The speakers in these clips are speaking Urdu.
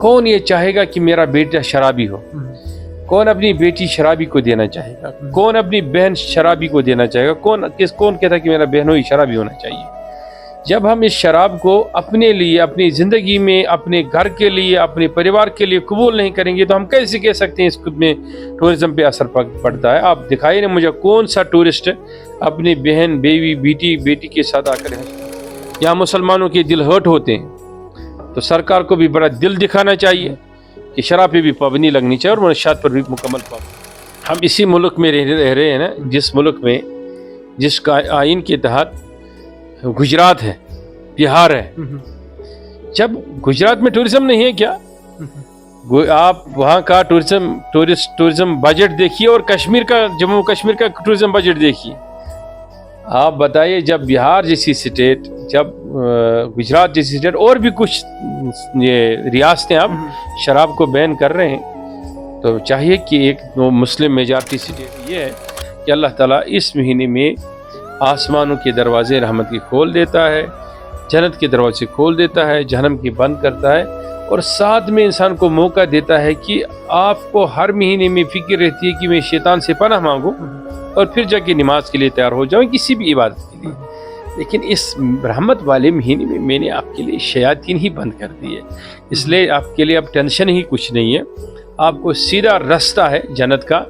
کون یہ چاہے گا کہ میرا بیٹا شرابی ہو؟ کون اپنی بیٹی شرابی کو دینا چاہے گا؟ کون اپنی بہن شرابی کو دینا چاہے گا؟ کون کہتا ہے کہ میرا بہنوں ہی شرابی ہونا چاہیے؟ جب ہم اس شراب کو اپنے لیے، اپنی زندگی میں، اپنے گھر کے لیے، اپنے پریوار کے لیے قبول نہیں کریں گے تو ہم کیسے کہہ سکتے ہیں اس میں ٹورزم پہ اثر پڑتا ہے؟ آپ دکھائیے نا مجھے کون سا ٹورسٹ اپنی بہن، بیوی، بیٹی کے ساتھ آ کر یہاں مسلمانوں کے دل ہرٹ ہوتے ہیں۔ تو سرکار کو بھی بڑا دل دکھانا چاہیے کہ شراب پہ بھی پابندی لگنی چاہیے اور منشیات پر بھی مکمل پابندی۔ ہم اسی ملک میں رہ رہے ہیں نا، جس ملک میں جس کا آئین کے تحت گجرات ہے، بہار ہے۔ جب گجرات میں ٹورزم نہیں ہے کیا؟ آپ وہاں کا ٹورزم بجٹ دیکھیے اور کشمیر کا، جموں کشمیر کا ٹورزم بجٹ دیکھیے۔ آپ بتائیے، جب بہار جیسی اسٹیٹ، جب گجرات جیسی اسٹیٹ اور بھی کچھ یہ ریاستیں اب شراب کو بین کر رہے ہیں، تو چاہیے کہ ایک مسلم میجارٹی اسٹیٹ یہ ہے کہ اللہ تعالیٰ اس مہینے میں آسمانوں کے دروازے رحمت کی کھول دیتا ہے، جنت کے دروازے کھول دیتا ہے، جہنم کی بند کرتا ہے، اور ساتھ میں انسان کو موقع دیتا ہے کہ آپ کو ہر مہینے میں فکر رہتی ہے کہ میں شیطان سے پناہ مانگوں اور پھر جا کے نماز کے لیے تیار ہو جاؤں، کسی بھی عبادت کے لیے۔ لیکن اس رحمت والے مہینے میں نے آپ کے لیے شیاطین ہی بند کر دی ہے، اس لیے آپ کے لیے اب ٹینشن ہی کچھ نہیں ہے۔ آپ کو سیدھا راستہ ہے جنت کا،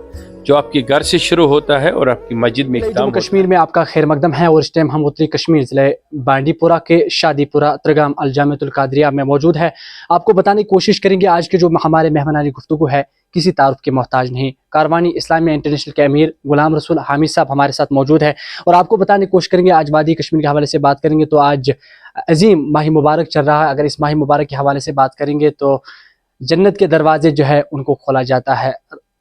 جو آپ کے گھر سے شروع ہوتا ہے اور آپ کی مسجد میں اختتام ہوتا ہے۔ کشمیر میں آپ کا خیر مقدم ہے، اور اس ٹائم ہم اتری کشمیر ضلع بانڈی پورہ کے شادی پورہ ترگام الجامعۃ القادریہ میں موجود ہے۔ آپ کو بتانے کی کوشش کریں گے آج کے جو ہمارے مہمانانی گفتگو ہے کسی تعارف کے محتاج نہیں۔ کاروانی اسلامیہ انٹرنیشنل کے امیر غلام رسول حامد صاحب ہمارے ساتھ موجود ہے، اور آپ کو بتانے کی کوشش کریں گے آج وادی کشمیر کے حوالے سے بات کریں گے تو آج عظیم ماہ مبارک چل رہا ہے۔ اگر اس ماہ مبارک کے حوالے سے بات کریں گے تو جنت کے دروازے جو ہے ان کو کھولا جاتا ہے،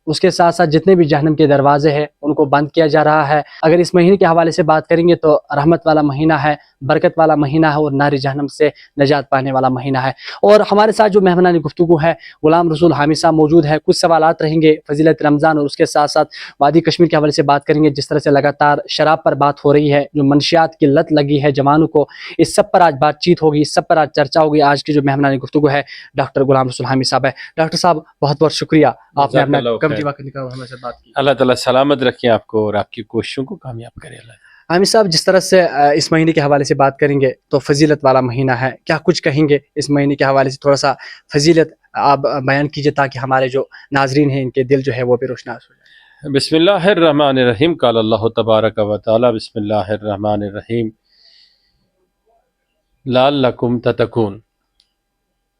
اس کے ساتھ ساتھ جتنے بھی جہنم کے دروازے ہیں ان کو بند کیا جا رہا ہے۔ اگر اس مہینے کے حوالے سے بات کریں گے تو رحمت والا مہینہ ہے، برکت والا مہینہ ہے، اور نار جہنم سے نجات پانے والا مہینہ ہے۔ اور ہمارے ساتھ جو مہمانان گفتگو ہے غلام رسول حامد صاحب موجود ہے۔ کچھ سوالات رہیں گے فضیلت رمضان، اور اس کے ساتھ ساتھ وادی کشمیر کے حوالے سے بات کریں گے۔ جس طرح سے لگاتار شراب پر بات ہو رہی ہے، جو منشیات کی لت لگی ہے جوانوں کو، اس سب پر آج بات چیت ہوگی، اس سب پر آج چرچا ہوگی۔ آج کی جو مہمانان گفتگو ہے ڈاکٹر غلام رسول حامد صاحب ہے۔ ڈاکٹر صاحب بہت بہت شکریہ، آپ نے اپنا قیمتی وقت نکالا ہمیں سے بات کی۔ اللہ تعالیٰ سلامت رکھیں آپ کو اور آپ کی کوششوں کو کامیاب کرے اللہ۔ حامد صاحب، جس طرح سے اس مہینے کے حوالے سے بات کریں گے تو فضیلت والا مہینہ ہے، کیا کچھ کہیں گے اس مہینے کے حوالے سے؟ تھوڑا سا فضیلت آپ بیان کیجئے تاکہ ہمارے جو ناظرین ہیں ان کے دل جو ہے وہ بھی روشناس ہو جائے۔ بسم اللہ الرحمن الرحیم، قال اللہ تبارک و تعالی، بسم اللہ الرحمن الرحیم، لعلکم تتقون۔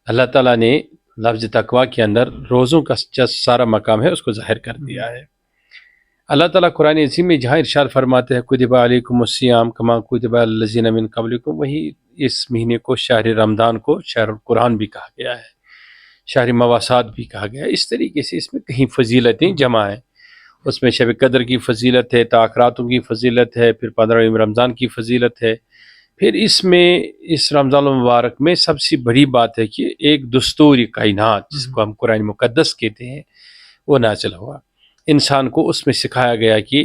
اللہ تعالیٰ نے لفظ تقوی کے اندر روزوں کا جو سارا مقام ہے اس کو ظاہر کر دیا ہے۔ اللہ تعالیٰ قرآن عظیم میں جہاں ارشاد فرماتے ہیں کتب علیکم الصیام کما کتب علی الذین من قبلکم، وہی اس مہینے کو شہر رمضان کو شہر القرآن بھی کہا گیا ہے، شہر مواسات بھی کہا گیا ہے۔ اس طریقے سے اس میں کہیں فضیلتیں جمع ہیں، اس میں شب قدر کی فضیلت ہے، تاخراتوں کی فضیلت ہے، پھر 15ویں رمضان کی فضیلت ہے، پھر اس میں اس رمضان المبارک میں سب سے بڑی بات ہے کہ ایک دستور کائنات جس کو ہم قرآن مقدس کہتے ہیں وہ نازل ہوا۔ انسان کو اس میں سکھایا گیا کہ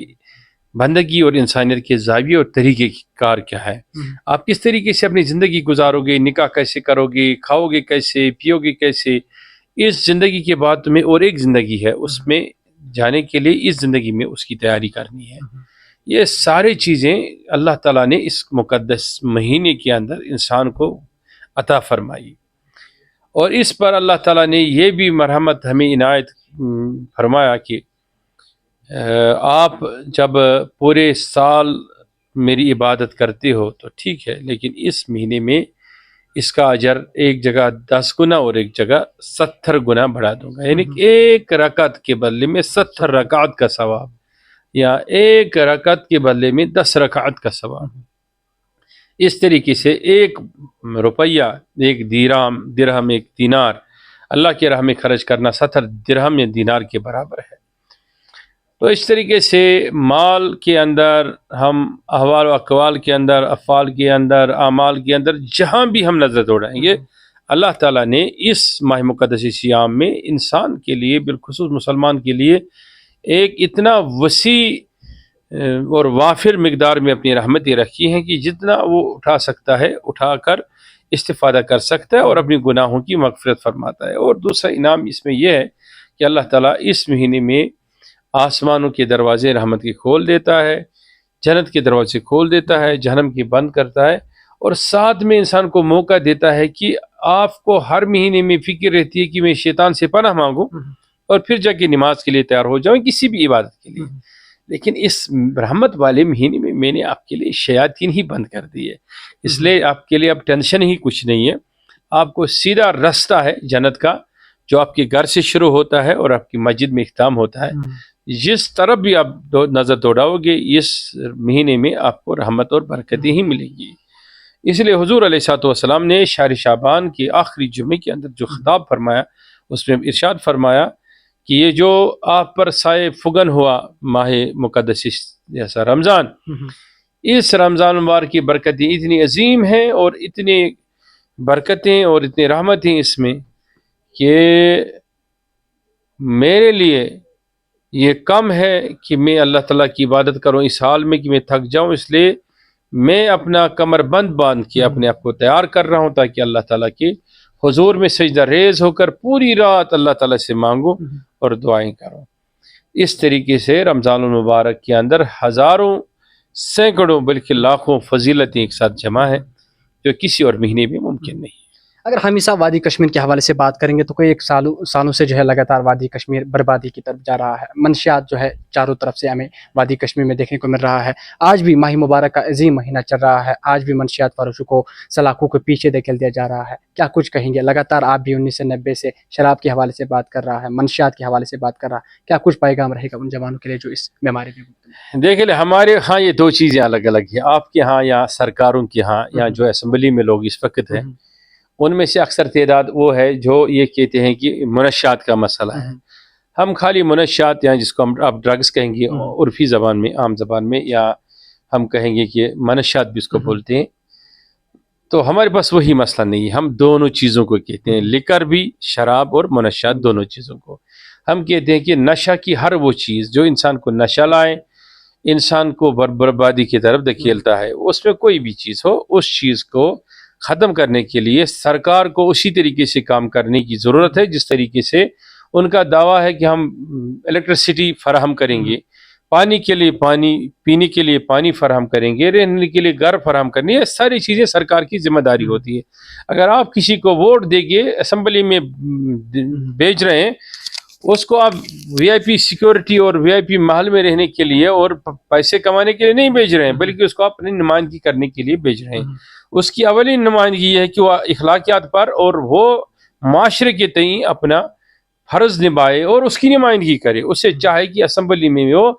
بندگی اور انسانیت کے زاویے اور طریقے کار کیا ہے، آپ کس طریقے سے اپنی زندگی گزارو گے، نکاح کیسے کرو گے، کھاؤ گے کیسے، پیو گے کیسے۔ اس زندگی کے بعد تمہیں اور ایک زندگی ہے، اس میں جانے کے لیے اس زندگی میں اس کی تیاری کرنی ہے۔ یہ سارے چیزیں اللہ تعالیٰ نے اس مقدس مہینے کے اندر انسان کو عطا فرمائی، اور اس پر اللہ تعالیٰ نے یہ بھی مرحمت ہمیں عنایت فرمایا کہ آپ جب پورے سال میری عبادت کرتے ہو تو ٹھیک ہے، لیکن اس مہینے میں اس کا اجر ایک جگہ 10 گنا اور ایک جگہ 70 گنا بڑھا دوں گا، یعنی ایک رکعت کے بدلے میں 70 رکعت کا ثواب، یا ایک رکعت کے بدلے میں 10 رکعت کا ثواب۔ اس طریقے سے ایک روپیہ، ایک درہم، ایک دینار اللہ کے راہ میں خرچ کرنا 70 درہم یا دینار کے برابر ہے۔ تو اس طریقے سے مال کے اندر، ہم احوال و اقوال کے اندر، افعال کے اندر، اعمال کے اندر جہاں بھی ہم نظر دوڑائیں گے، اللہ تعالیٰ نے اس ماہ مقدس صیام میں انسان کے لیے، بالخصوص مسلمان کے لیے، ایک اتنا وسیع اور وافر مقدار میں اپنی رحمتیں رکھی ہیں کہ جتنا وہ اٹھا سکتا ہے اٹھا کر استفادہ کر سکتا ہے اور اپنی گناہوں کی مغفرت فرماتا ہے۔ اور دوسرا انعام اس میں یہ ہے کہ اللہ تعالیٰ اس مہینے میں آسمانوں کے دروازے رحمت کے کھول دیتا ہے، جنت کے دروازے کھول دیتا ہے، جہنم کی بند کرتا ہے، اور ساتھ میں انسان کو موقع دیتا ہے کہ آپ کو ہر مہینے میں فکر رہتی ہے کہ میں شیطان سے پناہ مانگوں اور پھر جا کے نماز کے لیے تیار ہو جاؤں، کسی بھی عبادت کے لیے۔ لیکن اس رحمت والے مہینے میں نے آپ کے لیے شیاطین ہی بند کر دی ہے، اس لیے آپ کے لیے اب ٹینشن ہی کچھ نہیں ہے، آپ کو سیدھا رستہ ہے جنت کا جو آپ کے گھر سے شروع ہوتا ہے اور آپ کی مسجد میں اختتام ہوتا ہے۔ جس طرف بھی آپ نظر دوڑاؤ گے اس مہینے میں آپ کو رحمت اور برکتیں ہی ملیں گی۔ اس لیے حضور علیہ الصلوۃ والسلام نے شہر شعبان کے آخری جمعے کے اندر جو خطاب فرمایا اس میں ارشاد فرمایا کہ یہ جو آپ پر سائے فگن ہوا ماہ مقدس جیسا رمضان، اس رمضان مبارک کی برکتیں اتنی عظیم ہیں اور اتنی برکتیں اور اتنی رحمتیں اس میں کہ میرے لیے یہ کم ہے کہ میں اللہ تعالیٰ کی عبادت کروں اس حال میں کہ میں تھک جاؤں، اس لیے میں اپنا کمر بند باندھ کے اپنے آپ کو تیار کر رہا ہوں تاکہ اللہ تعالیٰ کے حضور میں سجدہ ریز ہو کر پوری رات اللہ تعالیٰ سے مانگوں اور دعائیں کروں۔ اس طریقے سے رمضان المبارک کے اندر ہزاروں، سینکڑوں بلکہ لاکھوں فضیلتیں ایک ساتھ جمع ہیں جو کسی اور مہینے میں ممکن نہیں۔ اگر ہم اس وادی کشمیر کے حوالے سے بات کریں گے تو کوئی ایک سالوں سے جو ہے لگاتار وادی کشمیر بربادی کی طرف جا رہا ہے، منشیات جو ہے چاروں طرف سے ہمیں وادی کشمیر میں دیکھنے کو مل رہا ہے۔ آج بھی ماہ مبارک کا عظیم مہینہ چل رہا ہے، آج بھی منشیات فروشوں کو سلاخوں کے پیچھے دھکیل دیا جا رہا ہے۔ کیا کچھ کہیں گے؟ لگاتار آپ بھی 1990 سے شراب کے حوالے سے بات کر رہا ہے، منشیات کے حوالے سے بات کر رہا ہے، کیا کچھ پیغام رہے گا ان جوانوں کے لیے جو اس بیماری میں مبتلا ہیں؟ دیکھیں ہمارے ہاں یہ دو چیزیں الگ الگ ہیں، آپ کے ہاں یا سرکاروں کے ہاں یا جو اسمبلی میں لوگ اس وقت ہیں ان میں سے اکثر تعداد وہ ہے جو یہ کہتے ہیں کہ منشیات کا مسئلہ ہے۔ ہم خالی منشیات یا جس کو ہم آپ ڈرگس کہیں گے عرفی زبان میں، عام زبان میں، یا ہم کہیں گے کہ منشیات بھی اس کو بولتے ہیں، تو ہمارے پاس وہی مسئلہ نہیں ہے، ہم دونوں چیزوں کو کہتے ہیں، لکر بھی، شراب اور منشیات دونوں چیزوں کو ہم کہتے ہیں کہ نشہ کی ہر وہ چیز جو انسان کو نشہ لائے، انسان کو بربادی کی طرف دھکیلتا ہے، اس میں کوئی بھی چیز ہو، اس چیز کو ختم کرنے کے لیے سرکار کو اسی طریقے سے کام کرنے کی ضرورت ہے جس طریقے سے ان کا دعویٰ ہے کہ ہم الیکٹرسٹی فراہم کریں گے، پانی کے لیے پانی، پینے کے لیے پانی فراہم کریں گے، رہنے کے لیے گھر فراہم کرنی ہے، ساری چیزیں سرکار کی ذمہ داری ہوتی ہے۔ اگر آپ کسی کو ووٹ دے کے اسمبلی میں بھیج رہے ہیں، اس کو آپ وی آئی پی سیکورٹی اور وی آئی پی محل میں رہنے کے لیے اور پیسے کمانے کے لیے نہیں بھیج رہے ہیں، بلکہ اس کو اپنی نمائندگی کرنے کے لیے بھیج رہے ہیں۔ اس کی اولین نمائندگی یہ ہے کہ وہ اخلاقیات پر اور وہ معاشرے کے تئیں اپنا فرض نبھائے اور اس کی نمائندگی کرے۔ اسے چاہے کہ اسمبلی میں وہ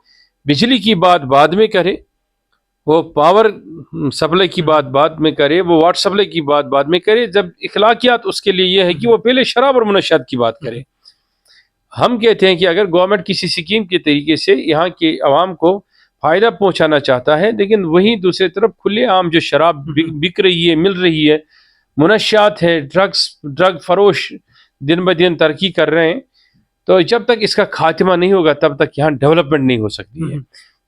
بجلی کی بات بعد میں کرے، وہ پاور سپلائی کی بات بعد میں کرے، وہ واٹر سپلائی کی بات بعد میں کرے، جب اخلاقیات اس کے لیے یہ ہے کہ وہ پہلے شراب اور منشیات کی بات کرے۔ ہم کہتے ہیں کہ اگر گورنمنٹ کسی سکیم کے طریقے سے یہاں کے عوام کو فائدہ پہنچانا چاہتا ہے، لیکن وہیں دوسری طرف کھلے عام جو شراب بک رہی ہے، مل رہی ہے، منشیات ہے، ڈرگ فروش دن بدن ترقی کر رہے ہیں، تو جب تک اس کا خاتمہ نہیں ہوگا تب تک یہاں ڈیولپمنٹ نہیں ہو سکتی ہے،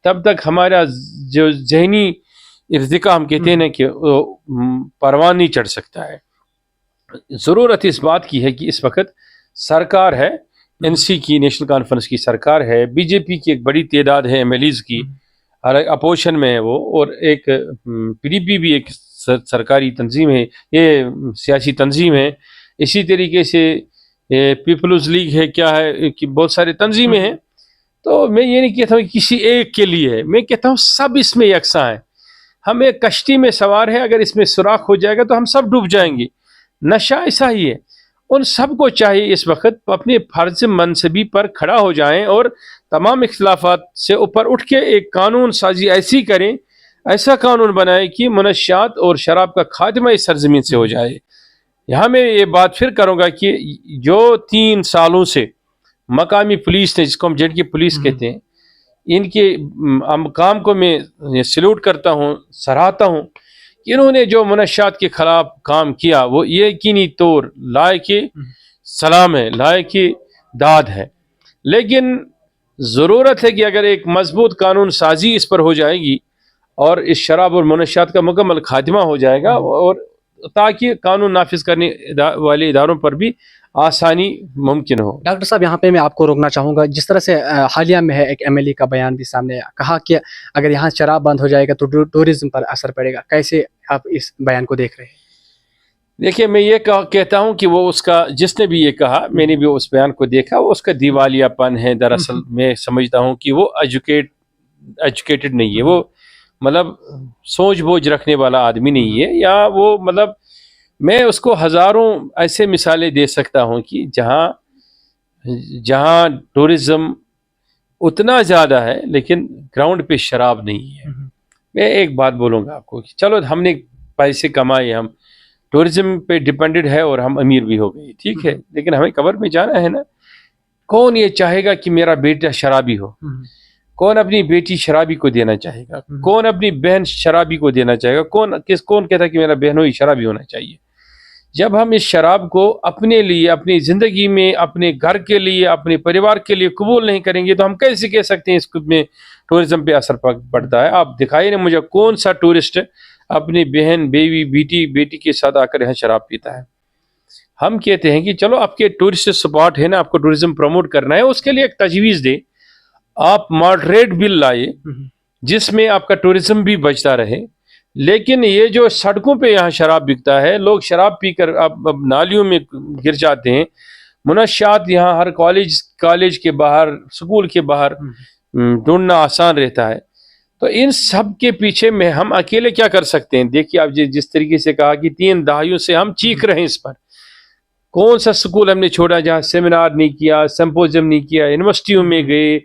تب تک ہمارا جو ذہنی ارتقاء ہم کہتے ہیں کہ پروان نہیں چڑھ سکتا ہے۔ ضرورت اس بات کی ہے کہ اس وقت سرکار ہے، این سی کی، نیشنل کانفرنس کی سرکار ہے، بی جے پی کی ایک بڑی تعداد ہے ایم ایل ایز کی، اپوزیشن میں ہے وہ، اور ایک پی ڈی پی بھی ایک سرکاری تنظیم ہے، یہ سیاسی تنظیم ہے، اسی طریقے سے پیپلز لیگ ہے، کیا ہے کہ بہت سارے تنظیمیں ہیں۔ تو میں یہ نہیں کہتا ہوں کہ کسی ایک کے لیے ہے، میں کہتا ہوں سب اس میں یکساں ہیں۔ ہم ایک کشتی میں سوار ہیں، اگر اس میں سوراخ ہو جائے گا تو ہم سب ڈوب جائیں گے۔ نشہ ایسا ہی ہے، ان سب کو چاہیے اس وقت اپنے فرض منصبی پر کھڑا ہو جائیں اور تمام اختلافات سے اوپر اٹھ کے ایک قانون سازی ایسی کریں، ایسا قانون بنائیں کہ منشیات اور شراب کا خاتمہ اس سرزمین سے ہو جائے۔ یہاں میں یہ بات پھر کروں گا کہ جو 3 سالوں سے مقامی پولیس نے، جس کو ہم جیڈ کی پولیس کہتے ہیں، ان کے کام کو میں سیلوٹ کرتا ہوں، سراہتا ہوں کہ انہوں نے جو منشیات کے خلاف کام کیا وہ یقینی طور لائق سلام ہے، لائق داد ہے، لیکن ضرورت ہے کہ اگر ایک مضبوط قانون سازی اس پر ہو جائے گی اور اس شراب اور منشیات کا مکمل خاتمہ ہو جائے گا اور تاکہ قانون نافذ کرنے والے اداروں پر بھی آسانی ممکن ہو۔ ڈاکٹر صاحب یہاں پہ میں آپ کو روکنا چاہوں گا، جس طرح سے حالیہ میں ہے ایک MLA کا بیان بھی سامنے آیا، کہا کہ اگر یہاں شراب بند ہو جائے گا تو ٹورزم پر اثر پڑے گا، کیسے آپ اس بیان کو دیکھ رہے ہیں؟ دیکھیے میں یہ کہتا ہوں کہ وہ اس کا جس نے بھی یہ کہا، میں نے بھی اس بیان کو دیکھا، وہ اس کا دیوالیہ پن ہے۔ دراصل میں سمجھتا ہوں کہ وہ ایجوکیٹڈ نہیں ہے، وہ مطلب سوچ بوجھ رکھنے والا آدمی نہیں ہے، یا وہ مطلب میں اس کو ہزاروں ایسے مثالیں دے سکتا ہوں کہ جہاں ٹورزم اتنا زیادہ ہے لیکن گراؤنڈ پہ شراب نہیں ہے۔ میں ایک بات بولوں گا آپ کو کہ چلو ہم نے پیسے کمائے، ہم ٹورزم پہ ڈیپینڈڈ ہے اور ہم امیر بھی ہو گئے، ٹھیک ہے، لیکن ہمیں قبر میں جانا ہے نا۔ کون یہ چاہے گا کہ میرا بیٹا شرابی ہو؟ کون اپنی بیٹی شرابی کو دینا چاہے گا؟ کون اپنی بہن شرابی کو دینا چاہے گا؟ کون کہتا ہے کہ میرا بہنوئی شرابی ہونا چاہیے؟ جب ہم اس شراب کو اپنے لیے، اپنی زندگی میں، اپنے گھر کے لیے، اپنے پریوار کے لیے قبول نہیں کریں گے تو ہم کیسے کہہ سکتے ہیں اس میں ٹورزم پہ اثر پڑتا ہے؟ آپ دکھائیے نا مجھے کون سا ٹورسٹ اپنی بہن، بیوی، بیٹی کے ساتھ آ کر یہاں شراب پیتا ہے؟ ہم کہتے ہیں کہ چلو آپ کے ٹورسٹ سپاٹ ہے نا، آپ کو ٹورزم پروموٹ کرنا ہے، اس کے لیے ایک تجویز دے، آپ ماڈریٹ بل لائے جس میں آپ کا ٹورزم بھی بچتا رہے، لیکن یہ جو سڑکوں پہ یہاں شراب بکتا ہے، لوگ شراب پی کر اب نالیوں میں گر جاتے ہیں، منشیات یہاں ہر کالج کے باہر، سکول کے باہر ڈھونڈنا آسان رہتا ہے۔ تو ان سب کے پیچھے میں ہم اکیلے کیا کر سکتے ہیں؟ دیکھیے آپ جس طریقے سے کہا کہ 3 دہائیوں سے ہم چیخ رہے ہیں اس پر، کون سا سکول ہم نے چھوڑا جہاں سیمینار نہیں کیا، سمپوزیم نہیں کیا، یونیورسٹیوں میں گئے،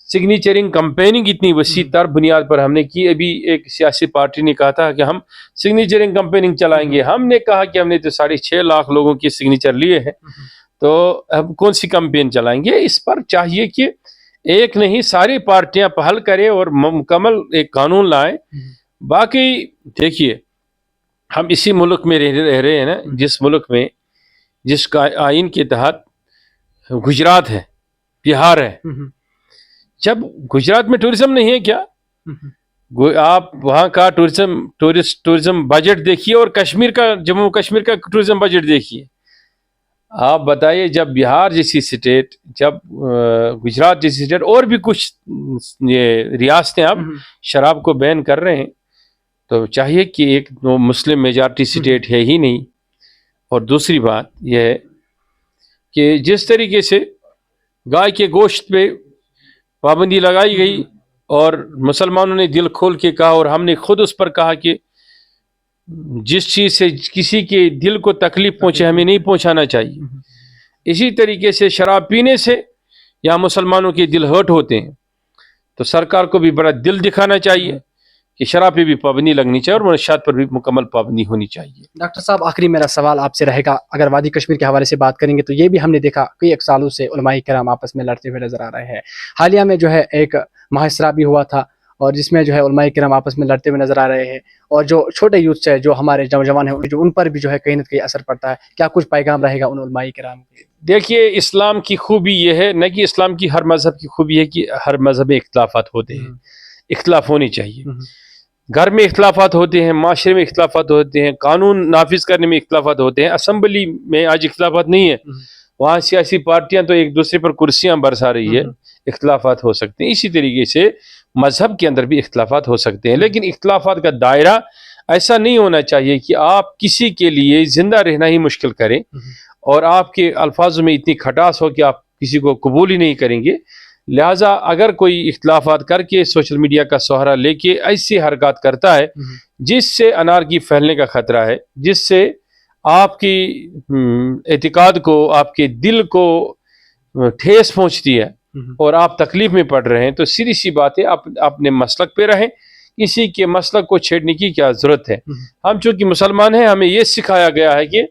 سگنیچرنگ کمپیننگ اتنی وسیع تر بنیاد پر ہم نے کی۔ ابھی ایک سیاسی پارٹی نے کہا تھا کہ ہم سگنیچرنگ کمپیننگ چلائیں گے، ہم نے کہا کہ ہم نے تو 6.5 لاکھ لوگوں کے سگنیچر لیے ہیں، تو اب کون سی کمپین چلائیں گے؟ اس پر چاہیے کہ ایک نہیں ساری پارٹیاں پہل کریں اور مکمل ایک قانون لائیں۔ باقی دیکھیے ہم اسی ملک میں رہ رہے ہیں نا، جس ملک میں جس کا آئین کے تحت گجرات ہے، بہار ہے۔ جب گجرات میں ٹورزم نہیں ہے کیا؟ آپ وہاں کا ٹورزم بجٹ دیکھیے اور کشمیر کا، جموں کشمیر کا ٹورزم بجٹ دیکھیے۔ آپ بتائیے جب بہار جیسی سٹیٹ، جب گجرات جیسی سٹیٹ اور بھی کچھ ریاستیں اب شراب کو بین کر رہے ہیں، تو چاہیے کہ ایک مسلم میجارٹی سٹیٹ ہے ہی نہیں۔ اور دوسری بات یہ ہے کہ جس طریقے سے گائے کے گوشت پہ پابندی لگائی گئی اور مسلمانوں نے دل کھول کے کہا، اور ہم نے خود اس پر کہا کہ جس چیز سے کسی کے دل کو تکلیف پہنچے ہمیں نہیں پہنچانا چاہیے، اسی طریقے سے شراب پینے سے یہاں مسلمانوں کے دل ہرٹ ہوتے ہیں، تو سرکار کو بھی بڑا دل دکھانا چاہیے کہ شراب پہ بھی پابندی لگنی چاہیے اور منشیات پر بھی مکمل پابندی ہونی چاہیے۔ ڈاکٹر صاحب آخری میرا سوال آپ سے رہے گا، اگر وادی کشمیر کے حوالے سے بات کریں گے تو یہ بھی ہم نے دیکھا کئی ایک سالوں سے علماء کرام آپس میں لڑتے ہوئے نظر آ رہے ہیں۔ حالیہ میں جو ہے ایک محاصرہ بھی ہوا تھا، اور جس میں جو ہے علماء کرام آپس میں لڑتے ہوئے نظر آ رہے ہیں، اور جو چھوٹے یوتھ ہے، جو ہمارے نوجوان ہیں، جو ان پر بھی جو ہے کہیں نہ کہیں اثر پڑتا ہے، کیا کچھ پیغام رہے گا ان علماء کرام کے؟ دیکھیے اسلام کی خوبی یہ ہے نہ کہ اسلام کی ہر مذہب کی خوبی ہے کہ ہر مذہب میں اختلافات ہوتے ہیں، اختلاف ہونے چاہیے۔ گھر میں اختلافات ہوتے ہیں، معاشرے میں اختلافات ہوتے ہیں، قانون نافذ کرنے میں اختلافات ہوتے ہیں۔ اسمبلی میں آج اختلافات نہیں ہے، وہاں سیاسی پارٹیاں تو ایک دوسرے پر کرسیاں برسا رہی ہے، اختلافات ہو سکتے ہیں۔ اسی طریقے سے مذہب کے اندر بھی اختلافات ہو سکتے ہیں، لیکن اختلافات کا دائرہ ایسا نہیں ہونا چاہیے کہ آپ کسی کے لیے زندہ رہنا ہی مشکل کریں، اور آپ کے الفاظ میں اتنی کھٹاس ہو کہ آپ کسی کو قبول ہی نہیں کریں گے۔ لہٰذا اگر کوئی اختلافات کر کے سوشل میڈیا کا سہارا لے کے ایسی حرکات کرتا ہے جس سے انارکی پھیلنے کا خطرہ ہے، جس سے آپ کی اعتقاد کو، آپ کے دل کو ٹھیس پہنچتی ہے اور آپ تکلیف میں پڑ رہے ہیں، تو سیدھی سی بات ہے آپ اپنے مسلک پہ رہیں، کسی کے مسلک کو چھیڑنے کی کیا ضرورت ہے؟ ہم چونکہ مسلمان ہیں، ہمیں یہ سکھایا گیا ہے کہ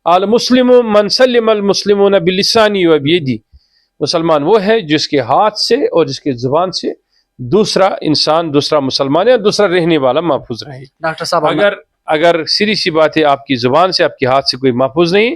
المسلم من سلم المسلمون بلسانی و بیدی، مسلمان وہ ہے جس کے ہاتھ سے اور جس کے زبان سے دوسرا انسان، دوسرا مسلمان یا دوسرا رہنے والا محفوظ رہے۔ ڈاکٹر صاحب اگر سیدھی سی بات ہے آپ کی زبان سے، آپ کے ہاتھ سے کوئی محفوظ نہیں،